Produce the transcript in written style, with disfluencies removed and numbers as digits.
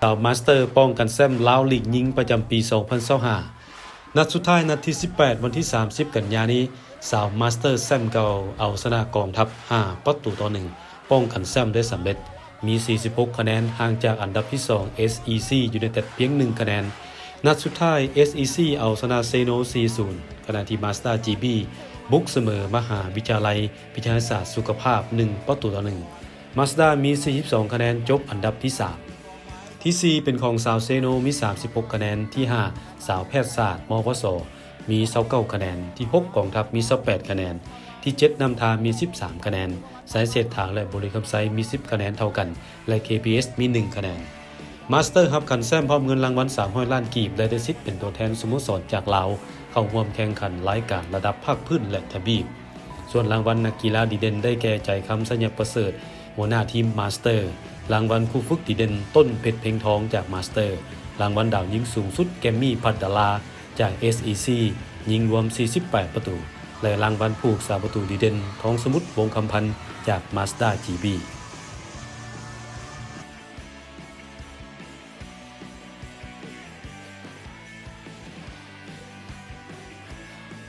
สาวมาสเตอร์ป้องกันแชมป์ลาวลีกหญิงประจำปี 2025 นัดสุดท้ายนัดที่ 18 วันที่ 30 กันยายนนี้สาวมาสเตอร์แชมป์เก่าเอาชนะกองทัพ 5-1 ป้องกันแชมป์ได้สำเร็จ มี 46 คะแนนห่างจากอันดับที่ 2 SEC United เพียง 1 คะแนน นัดสุดท้าย SEC เอาชนะเซโน 4-0 ขณะที่มาสเตอร์ GB บุกเสมอมหาวิทยาลัยวิทยาศาสตร์สุขภาพ 1-1 มาสเตอร์มี 42 คะแนนจบอันดับที่ 3 ที่ 4 เป็นของสาวเซโนมี 36 คะแนน ที่ 5 สาวแพทยศาสตร์มวสมี29คะแนน ที่ 6 กองทัพมี28คะแนน ที่ 7 นำทางมี 13 คะแนน สายเศรษฐาและบริคำไซมี 10 คะแนนเท่ากัน และ KPS มี 1 คะแนน มาสเตอร์รับคันแซมพร้อมเงินรางวัล300 ล้านกีบและได้สิทธิ์เป็นตัวแทนสโมสรจากลาวเข้าร่วมแข่งขันรายการระดับภาคพื้นและทวีป ส่วนรางวัลนักกีฬาดีเด่นได้แก่ใจคำสัญญาประเสริฐหัวหน้าทีมมาสเตอร์รางวัลคู่ฝึกดีเด่นต้นเพชรเพ็งทองจากมาสเตอร์รางวัลดาวยิงสูงสุดแกมมี่พัดดาลาจาก SEC ยิงรวม 48 ประตูและรางวัลผู้รักษาประตูดีเด่นทองสมุทรวงคำพันธ์จากมาสด้า GB